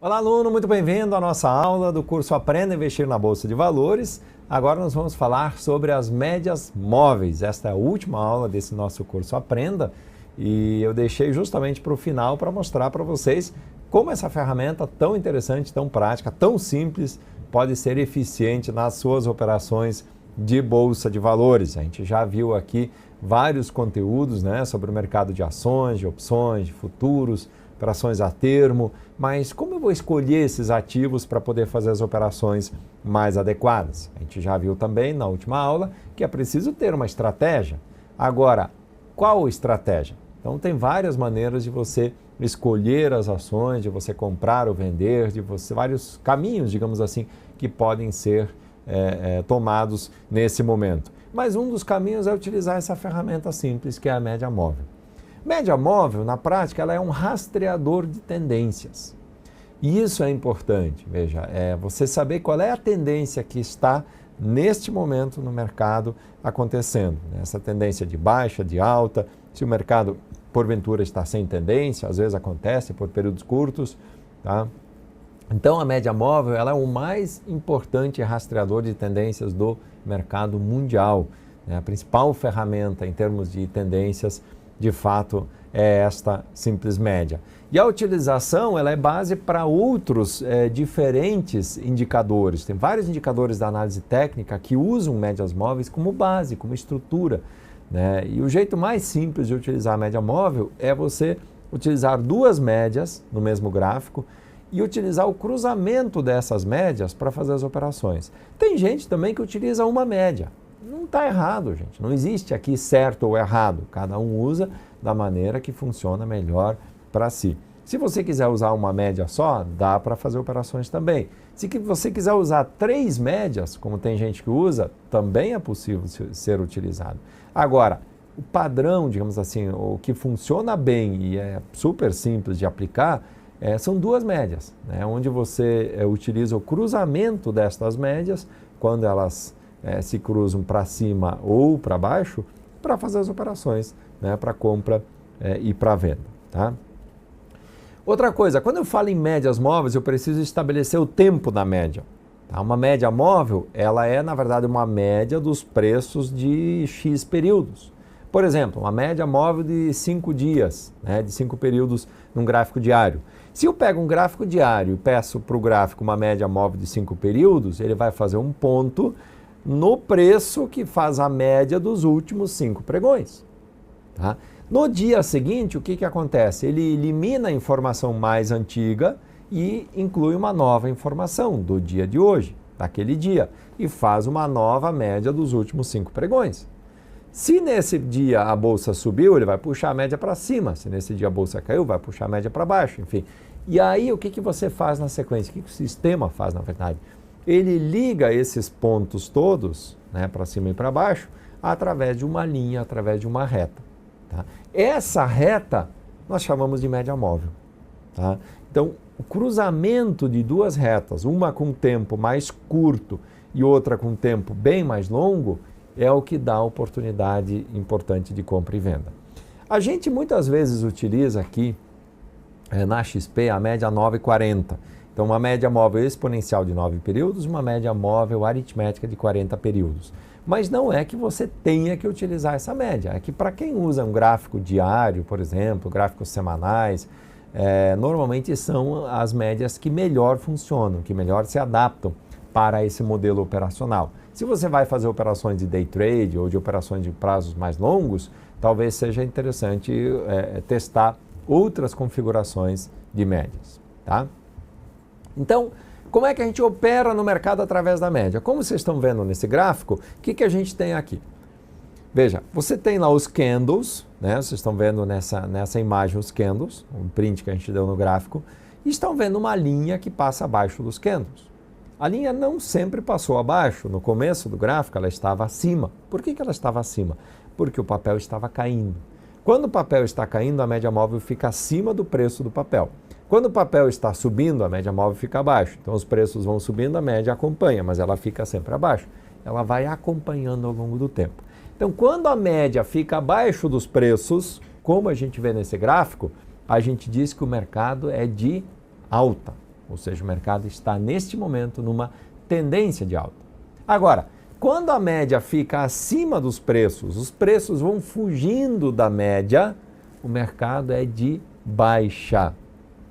Olá, aluno, muito bem-vindo à nossa aula do curso Aprenda a Investir na Bolsa de Valores. Agora nós vamos falar sobre as médias móveis. Esta é a última aula desse nosso curso Aprenda e eu deixei justamente para o final para mostrar para vocês como essa ferramenta tão interessante, tão prática, tão simples, pode ser eficiente nas suas operações de Bolsa de Valores. A gente já viu aqui vários conteúdos, sobre o mercado de ações, de opções, de futuros, operações a termo, mas como eu vou escolher esses ativos para poder fazer as operações mais adequadas? A gente já viu também na última aula que é preciso ter uma estratégia. Agora, qual estratégia? Então tem várias maneiras de você escolher as ações, de você comprar ou vender, vários caminhos, digamos assim, que podem ser tomados nesse momento. Mas um dos caminhos é utilizar essa ferramenta simples que é a média móvel. Média móvel, na prática, ela é um rastreador de tendências. E isso é importante, veja, você saber qual é a tendência que está neste momento no mercado acontecendo. Essa tendência de baixa, de alta, se o mercado porventura está sem tendência, às vezes acontece por períodos curtos, tá? Então a média móvel ela é o mais importante rastreador de tendências do mercado mundial. A principal ferramenta em termos de tendências de fato é esta simples média. E a utilização ela é base para outros diferentes indicadores. Tem vários indicadores da análise técnica que usam médias móveis como base, como estrutura. E o jeito mais simples de utilizar a média móvel é você utilizar duas médias no mesmo gráfico e utilizar o cruzamento dessas médias para fazer as operações. Tem gente também que utiliza uma média. Não está errado, gente. Não existe aqui certo ou errado. Cada um usa da maneira que funciona melhor para si. Se você quiser usar uma média só, dá para fazer operações também. Se você quiser usar três médias, como tem gente que usa, também é possível ser utilizado. Agora, o padrão, digamos assim, o que funciona bem e é super simples de aplicar, são duas médias, onde você utiliza o cruzamento destas médias, quando elas se cruzam para cima ou para baixo, para fazer as operações, para compra e para venda. Tá? Outra coisa, quando eu falo em médias móveis, eu preciso estabelecer o tempo da média. Tá? Uma média móvel, ela é, na verdade, uma média dos preços de X períodos. Por exemplo, uma média móvel de 5 dias, de 5 períodos num gráfico diário. Se eu pego um gráfico diário e peço para o gráfico uma média móvel de 5 períodos, ele vai fazer um ponto no preço que faz a média dos últimos 5 pregões. Tá? No dia seguinte, o que acontece? Ele elimina a informação mais antiga e inclui uma nova informação do dia de hoje, daquele dia, e faz uma nova média dos últimos 5 pregões. Se nesse dia a bolsa subiu, ele vai puxar a média para cima. Se nesse dia a bolsa caiu, vai puxar a média para baixo, enfim. E aí, o que você faz na sequência? O que o sistema faz, na verdade? Ele liga esses pontos todos, para cima e para baixo, através de uma linha, através de uma reta. Tá? Essa reta nós chamamos de média móvel. Tá? Então, o cruzamento de duas retas, uma com tempo mais curto e outra com tempo bem mais longo, é o que dá a oportunidade importante de compra e venda. A gente muitas vezes utiliza aqui, na XP, a média 9,40. Então, uma média móvel exponencial de 9 períodos, uma média móvel aritmética de 40 períodos. Mas não é que você tenha que utilizar essa média. É que para quem usa um gráfico diário, por exemplo, gráficos semanais, normalmente são as médias que melhor funcionam, que melhor se adaptam para esse modelo operacional. Se você vai fazer operações de day trade ou de operações de prazos mais longos, talvez seja interessante testar outras configurações de médias. Tá? Então, como é que a gente opera no mercado através da média? Como vocês estão vendo nesse gráfico, o que a gente tem aqui? Veja, você tem lá os candles, vocês estão vendo nessa imagem os candles, um print que a gente deu no gráfico, e estão vendo uma linha que passa abaixo dos candles. A linha não sempre passou abaixo, no começo do gráfico ela estava acima. Por que ela estava acima? Porque o papel estava caindo. Quando o papel está caindo, a média móvel fica acima do preço do papel. Quando o papel está subindo, a média móvel fica abaixo. Então, os preços vão subindo, a média acompanha, mas ela fica sempre abaixo. Ela vai acompanhando ao longo do tempo. Então, quando a média fica abaixo dos preços, como a gente vê nesse gráfico, a gente diz que o mercado é de alta. ou seja, o mercado está neste momento numa tendência de alta. Agora, quando a média fica acima dos preços, os preços vão fugindo da média, o mercado é de baixa.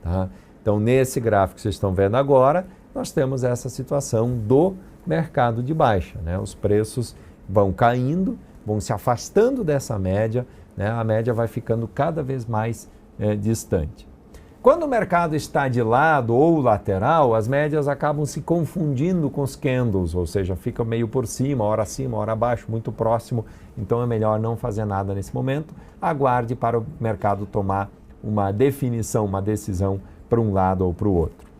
Tá? Então, nesse gráfico que vocês estão vendo agora, nós temos essa situação do mercado de baixa, né? Os preços vão caindo, vão se afastando dessa média, né? A média vai ficando cada vez mais distante. Quando o mercado está de lado ou lateral, as médias acabam se confundindo com os candles, ou seja, fica meio por cima, hora acima, hora abaixo, muito próximo. Então é melhor não fazer nada nesse momento. Aguarde para o mercado tomar uma definição, uma decisão para um lado ou para o outro.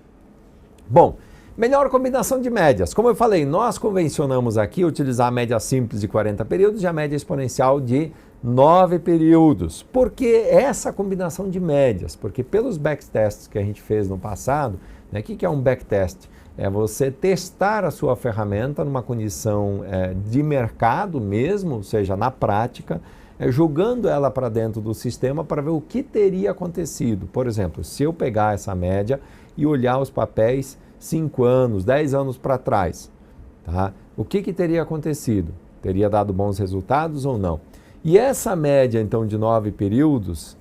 Bom, melhor combinação de médias. Como eu falei, nós convencionamos aqui utilizar a média simples de 40 períodos e a média exponencial de 9 períodos. Por que essa combinação de médias? Porque pelos backtests que a gente fez no passado, né, o que é um backtest? É você testar a sua ferramenta numa condição de mercado mesmo, ou seja, na prática, jogando ela para dentro do sistema para ver o que teria acontecido. Por exemplo, se eu pegar essa média e olhar os papéis 5 anos, 10 anos para trás, tá? O que teria acontecido? Teria dado bons resultados ou não? E essa média, então, de 9 períodos,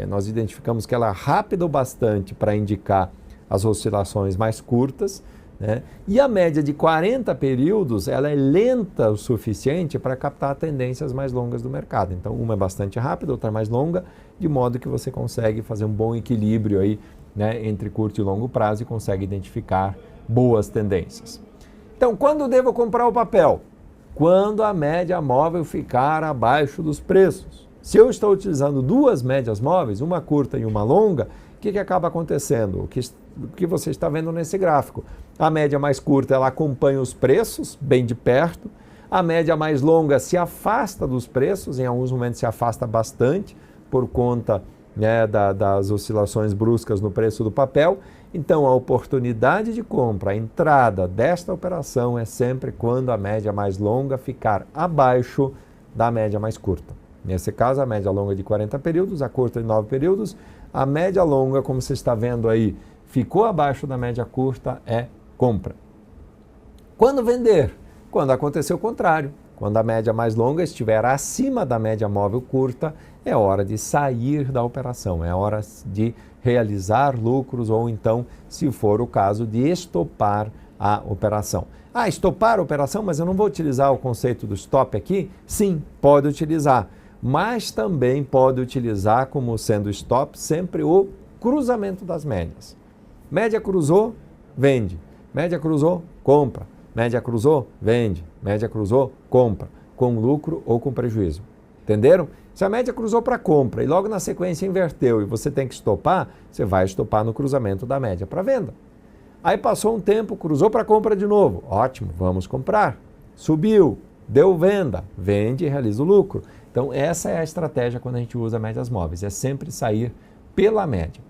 nós identificamos que ela é rápida o bastante para indicar as oscilações mais curtas, né? E a média de 40 períodos, ela é lenta o suficiente para captar tendências mais longas do mercado. Então, uma é bastante rápida, outra é mais longa, de modo que você consegue fazer um bom equilíbrio aí, né, entre curto e longo prazo e consegue identificar boas tendências. Então, quando devo comprar o papel? Quando a média móvel ficar abaixo dos preços. Se eu estou utilizando duas médias móveis, uma curta e uma longa, o que acaba acontecendo? O que você está vendo nesse gráfico? A média mais curta, ela acompanha os preços bem de perto. A média mais longa se afasta dos preços, em alguns momentos se afasta bastante por conta, né, das oscilações bruscas no preço do papel. Então, a oportunidade de compra, a entrada desta operação é sempre quando a média mais longa ficar abaixo da média mais curta. Nesse caso, a média longa de 40 períodos, a curta de 9 períodos. A média longa, como você está vendo aí, ficou abaixo da média curta, é compra. Quando vender? Quando acontecer o contrário. Quando a média mais longa estiver acima da média móvel curta, é hora de sair da operação, é hora de realizar lucros ou então, se for o caso, de estopar a operação. Ah, estopar a operação, mas eu não vou utilizar o conceito do stop aqui? Sim, pode utilizar, mas também pode utilizar como sendo stop sempre o cruzamento das médias. Média cruzou, vende. Média cruzou, compra. Média cruzou, vende. Média cruzou, compra. Com lucro ou com prejuízo. Entenderam? Se a média cruzou para compra e logo na sequência inverteu e você tem que estopar, você vai estopar no cruzamento da média para venda. Aí passou um tempo, cruzou para compra de novo. Ótimo, vamos comprar. Subiu, deu venda, vende e realiza o lucro. Então essa é a estratégia quando a gente usa médias móveis, é sempre sair pela média.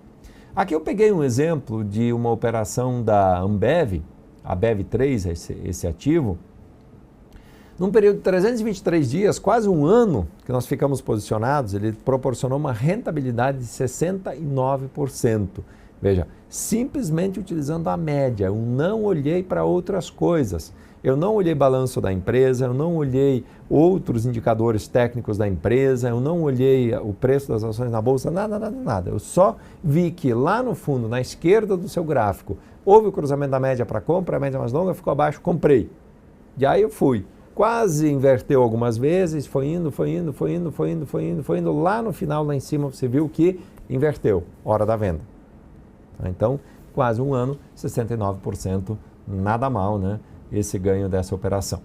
Aqui eu peguei um exemplo de uma operação da Ambev, a BEV3, esse ativo. Num período de 323 dias, quase um ano que nós ficamos posicionados, ele proporcionou uma rentabilidade de 69%. Veja, simplesmente utilizando a média, eu não olhei para outras coisas. Eu não olhei balanço da empresa, eu não olhei outros indicadores técnicos da empresa, eu não olhei o preço das ações na bolsa, nada. Eu só vi que lá no fundo, na esquerda do seu gráfico, houve o cruzamento da média para compra, a média mais longa ficou abaixo, comprei. E aí eu fui. Quase inverteu algumas vezes, foi indo. Lá no final, lá em cima, você viu que inverteu, hora da venda. Então, quase um ano, 69%, nada mal, né? Esse ganho dessa operação.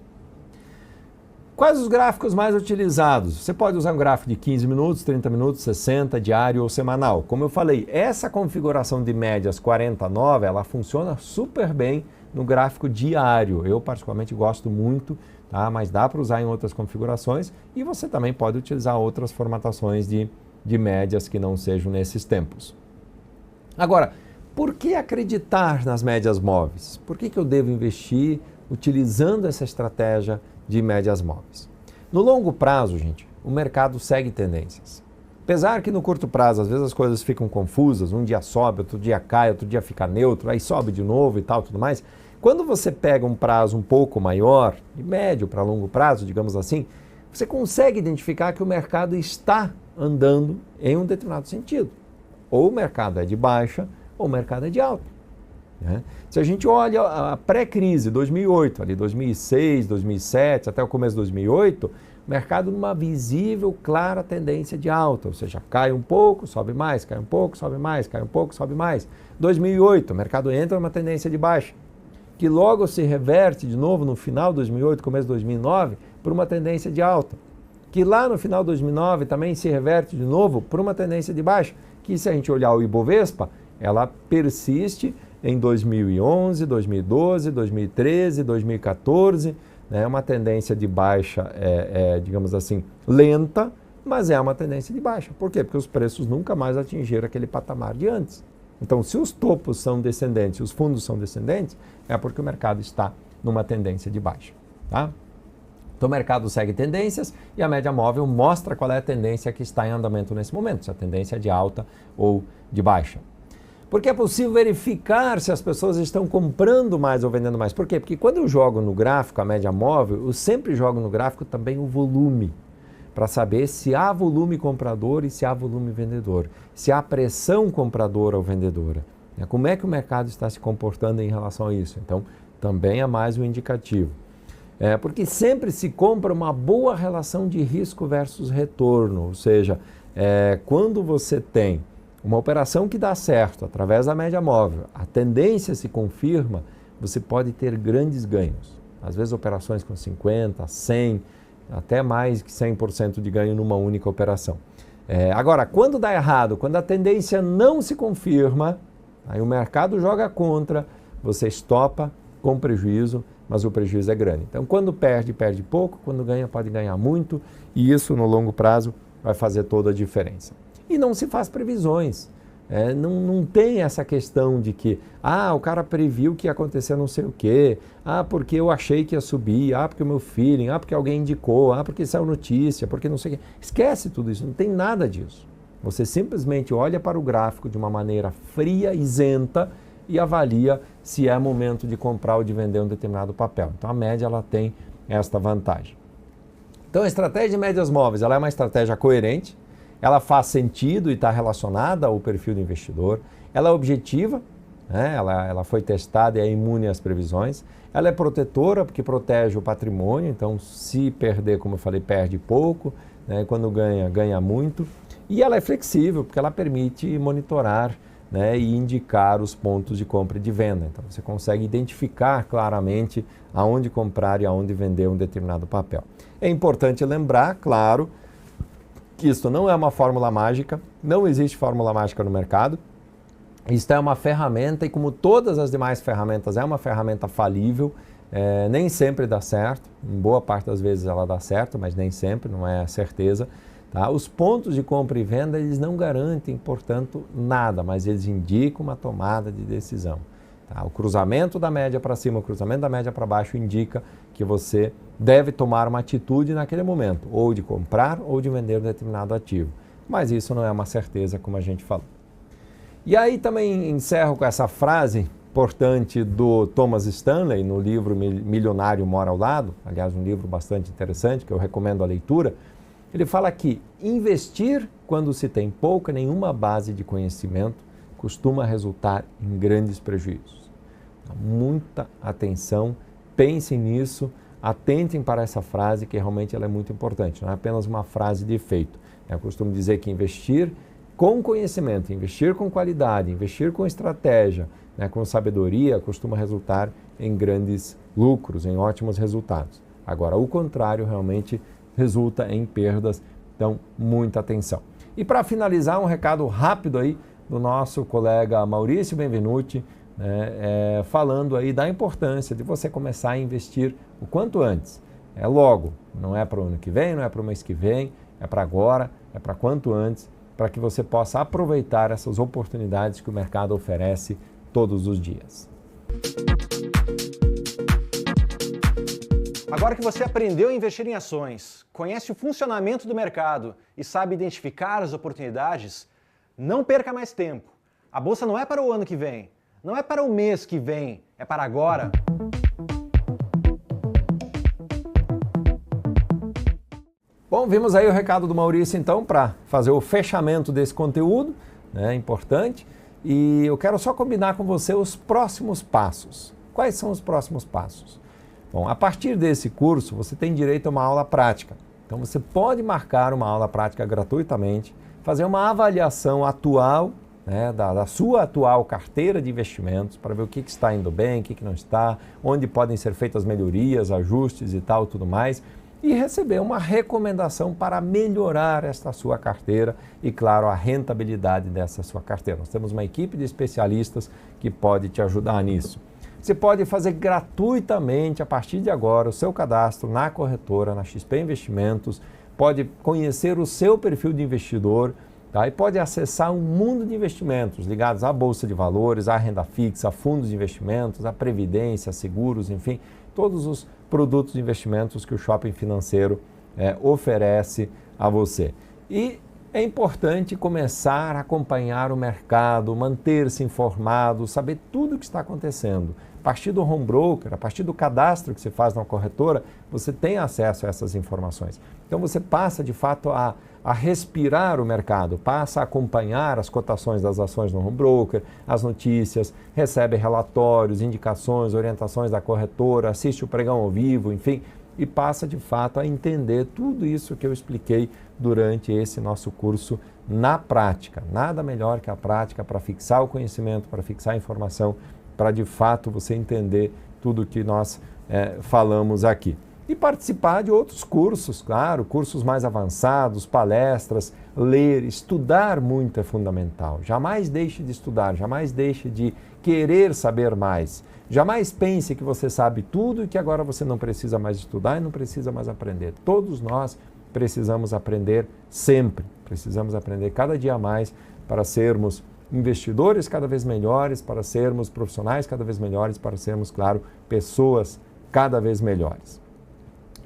Quais os gráficos mais utilizados? Você pode usar um gráfico de 15 minutos, 30 minutos, 60, diário ou semanal. Como eu falei, essa configuração de médias 49, ela funciona super bem no gráfico diário. Eu particularmente gosto muito, tá? Mas dá para usar em outras configurações e você também pode utilizar outras formatações de médias que não sejam nesses tempos. Agora, por que acreditar nas médias móveis? Por que eu devo investir utilizando essa estratégia de médias móveis? No longo prazo, gente, o mercado segue tendências. Apesar que no curto prazo, às vezes as coisas ficam confusas, um dia sobe, outro dia cai, outro dia fica neutro, aí sobe de novo e tal, tudo mais. Quando você pega um prazo um pouco maior, de médio para longo prazo, digamos assim, você consegue identificar que o mercado está andando em um determinado sentido. Ou o mercado é de baixa, ou o mercado é de alta. Né? Se a gente olha a pré-crise, 2008, ali 2006, 2007, até o começo de 2008, o mercado numa visível, clara tendência de alta, ou seja, cai um pouco, sobe mais, cai um pouco, sobe mais, cai um pouco, sobe mais. 2008, o mercado entra numa tendência de baixa, que logo se reverte de novo no final de 2008, começo de 2009, por uma tendência de alta, que lá no final de 2009 também se reverte de novo por uma tendência de baixa, que se a gente olhar o Ibovespa, ela persiste em 2011, 2012, 2013, 2014, é uma tendência de baixa, digamos assim, lenta, mas é uma tendência de baixa. Por quê? Porque os preços nunca mais atingiram aquele patamar de antes. Então, se os topos são descendentes, os fundos são descendentes, é porque o mercado está numa tendência de baixa. Tá? Então, o mercado segue tendências e a média móvel mostra qual é a tendência que está em andamento nesse momento, se a tendência é de alta ou de baixa. Porque é possível verificar se as pessoas estão comprando mais ou vendendo mais. Por quê? Porque quando eu jogo no gráfico a média móvel, eu sempre jogo no gráfico também o volume, para saber se há volume comprador e se há volume vendedor, se há pressão compradora ou vendedora. Como é que o mercado está se comportando em relação a isso? Então, também é mais um indicativo. Porque sempre se compra uma boa relação de risco versus retorno, ou seja, quando você tem uma operação que dá certo através da média móvel, a tendência se confirma, você pode ter grandes ganhos. Às vezes operações com 50%, 100%, até mais que 100% de ganho numa única operação. Agora, quando dá errado, quando a tendência não se confirma, aí o mercado joga contra, você estopa com prejuízo, mas o prejuízo é grande. Então, quando perde, perde pouco, quando ganha, pode ganhar muito, e isso no longo prazo vai fazer toda a diferença. E não se faz previsões. Não tem essa questão de que o cara previu que ia acontecer não sei o quê, porque eu achei que ia subir, porque o meu feeling, porque alguém indicou, porque saiu notícia, porque não sei o quê. Esquece tudo isso, não tem nada disso. Você simplesmente olha para o gráfico de uma maneira fria, isenta e avalia se é momento de comprar ou de vender um determinado papel. Então a média ela tem esta vantagem. Então a estratégia de médias móveis ela é uma estratégia coerente, ela faz sentido e está relacionada ao perfil do investidor, ela é objetiva, ela foi testada e é imune às previsões, ela é protetora porque protege o patrimônio, então se perder, como eu falei, perde pouco, quando ganha, ganha muito, e ela é flexível porque ela permite monitorar e indicar os pontos de compra e de venda, então você consegue identificar claramente aonde comprar e aonde vender um determinado papel. É importante lembrar, claro, que isso não é uma fórmula mágica, não existe fórmula mágica no mercado. Isto é uma ferramenta e como todas as demais ferramentas é uma ferramenta falível, nem sempre dá certo, em boa parte das vezes ela dá certo, mas nem sempre, não é certeza. Tá? Os pontos de compra e venda eles não garantem, portanto, nada, mas eles indicam uma tomada de decisão. Tá? O cruzamento da média para cima, o cruzamento da média para baixo indica que você deve tomar uma atitude naquele momento, ou de comprar ou de vender um determinado ativo. Mas isso não é uma certeza, como a gente falou. E aí também encerro com essa frase importante do Thomas Stanley, no livro Milionário Mora ao Lado, aliás, um livro bastante interessante, que eu recomendo a leitura. Ele fala que investir quando se tem pouca, nenhuma base de conhecimento, costuma resultar em grandes prejuízos. Muita atenção, pensem nisso, atentem para essa frase que realmente ela é muito importante, não é apenas uma frase de efeito. Eu costumo dizer que investir com conhecimento, investir com qualidade, investir com estratégia, com sabedoria, costuma resultar em grandes lucros, em ótimos resultados. Agora, o contrário realmente resulta em perdas, então muita atenção. E para finalizar, um recado rápido aí do nosso colega Maurício Benvenuti, falando aí da importância de você começar a investir o quanto antes. É logo, não é para o ano que vem, não é para o mês que vem, é para agora, é para quanto antes, para que você possa aproveitar essas oportunidades que o mercado oferece todos os dias. Agora que você aprendeu a investir em ações, conhece o funcionamento do mercado e sabe identificar as oportunidades, não perca mais tempo. A bolsa não é para o ano que vem, não é para o mês que vem, é para agora. Bom, vimos aí o recado do Maurício então para fazer o fechamento desse conteúdo, né, importante. E eu quero só combinar com você os próximos passos. Quais são os próximos passos? Bom, a partir desse curso você tem direito a uma aula prática. Então você pode marcar uma aula prática gratuitamente, fazer uma avaliação atual, né, da sua atual carteira de investimentos para ver o que está indo bem, o que não está, onde podem ser feitas melhorias, ajustes e tal, tudo mais, e receber uma recomendação para melhorar esta sua carteira e, claro, a rentabilidade dessa sua carteira. Nós temos uma equipe de especialistas que pode te ajudar nisso. Você pode fazer gratuitamente, a partir de agora, o seu cadastro na corretora, na XP Investimentos, pode conhecer o seu perfil de investidor, tá? E pode acessar um mundo de investimentos ligados à Bolsa de Valores, à renda fixa, a fundos de investimentos, à previdência, a seguros, enfim, todos os produtos de investimentos que o Shopping Financeiro oferece a você. E é importante começar a acompanhar o mercado, manter-se informado, saber tudo o que está acontecendo. A partir do home broker, a partir do cadastro que você faz na corretora, você tem acesso a essas informações. Então você passa de fato a respirar o mercado, passa a acompanhar as cotações das ações no home broker, as notícias, recebe relatórios, indicações, orientações da corretora, assiste o pregão ao vivo, enfim, e passa de fato a entender tudo isso que eu expliquei durante esse nosso curso na prática. Nada melhor que a prática para fixar o conhecimento, para fixar a informação, para de fato você entender tudo que nós falamos aqui. E participar de outros cursos, claro, cursos mais avançados, palestras, ler, estudar muito é fundamental. Jamais deixe de estudar, jamais deixe de querer saber mais. Jamais pense que você sabe tudo e que agora você não precisa mais estudar e não precisa mais aprender. Todos nós precisamos aprender sempre, precisamos aprender cada dia mais para sermos investidores cada vez melhores, para sermos profissionais cada vez melhores, para sermos, claro, pessoas cada vez melhores.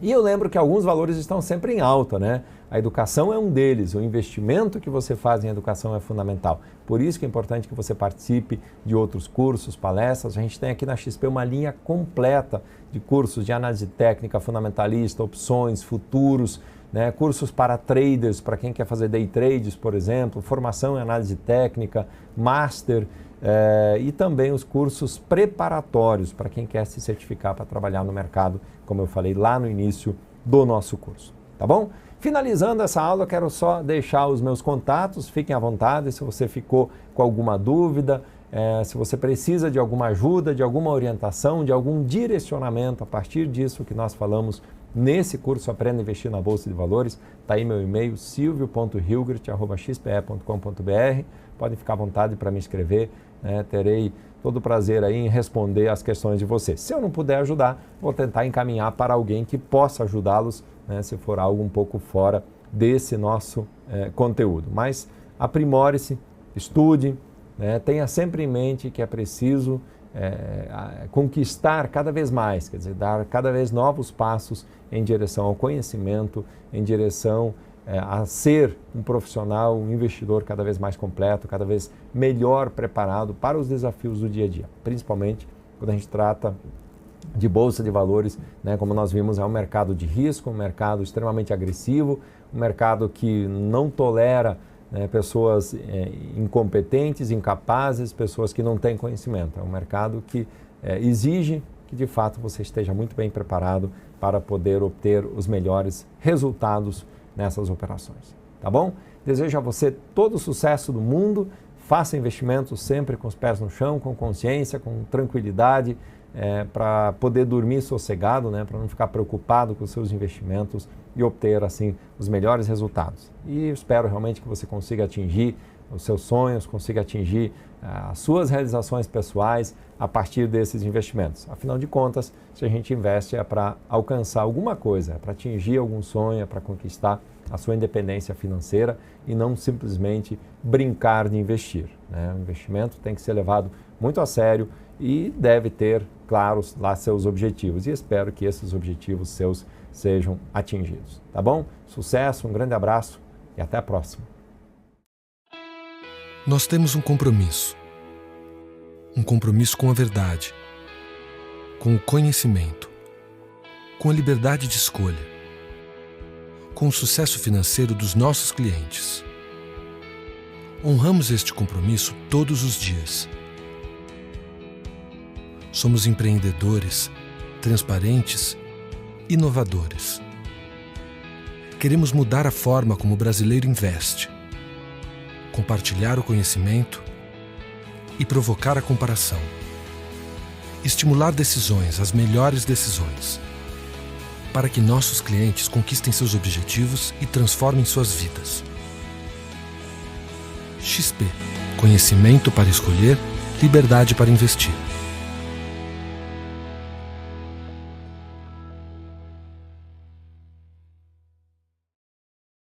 E eu lembro que alguns valores estão sempre em alta, né? A educação é um deles, o investimento que você faz em educação é fundamental. Por isso que é importante que você participe de outros cursos, palestras. A gente tem aqui na XP uma linha completa de cursos de análise técnica, fundamentalista, opções, futuros, né? Cursos para traders, para quem quer fazer day trades, por exemplo, formação em análise técnica, master, e também os cursos preparatórios para quem quer se certificar para trabalhar no mercado, como eu falei lá no início do nosso curso, tá bom? Finalizando essa aula, eu quero só deixar os meus contatos, fiquem à vontade se você ficou com alguma dúvida, se você precisa de alguma ajuda, de alguma orientação, de algum direcionamento a partir disso que nós falamos nesse curso Aprenda a Investir na Bolsa de Valores, está aí meu e-mail silvio.hilgert@xpe.com.br, podem ficar à vontade para me escrever, terei todo o prazer aí em responder as questões de vocês. Se eu não puder ajudar, vou tentar encaminhar para alguém que possa ajudá-los, né, se for algo um pouco fora desse nosso conteúdo. Mas aprimore-se, estude, né, tenha sempre em mente que é preciso conquistar cada vez mais, quer dizer, dar cada vez novos passos em direção ao conhecimento, em direção a ser um profissional, um investidor cada vez mais completo, cada vez melhor preparado para os desafios do dia a dia, principalmente quando a gente trata de bolsa de valores, né, como nós vimos, é um mercado de risco, um mercado extremamente agressivo, um mercado que não tolera pessoas incompetentes, incapazes, pessoas que não têm conhecimento. É um mercado que exige que de fato você esteja muito bem preparado para poder obter os melhores resultados nessas operações, tá bom? Desejo a você todo o sucesso do mundo, faça investimentos sempre com os pés no chão, com consciência, com tranquilidade, para poder dormir sossegado, né, para não ficar preocupado com os seus investimentos e obter assim os melhores resultados. E espero realmente que você consiga atingir os seus sonhos, consiga atingir as suas realizações pessoais a partir desses investimentos. Afinal de contas, se a gente investe é para alcançar alguma coisa, é para atingir algum sonho, é para conquistar a sua independência financeira e não simplesmente brincar de investir, né? O investimento tem que ser levado muito a sério e deve ter, claro, lá seus objetivos. E espero que esses objetivos seus sejam atingidos. Tá bom? Sucesso, um grande abraço e até a próxima. Nós temos um compromisso com a verdade, com o conhecimento, com a liberdade de escolha, com o sucesso financeiro dos nossos clientes. Honramos este compromisso todos os dias. Somos empreendedores, transparentes, inovadores. Queremos mudar a forma como o brasileiro investe, compartilhar o conhecimento e provocar a comparação. Estimular decisões, as melhores decisões, para que nossos clientes conquistem seus objetivos e transformem suas vidas. XP. Conhecimento para escolher, liberdade para investir.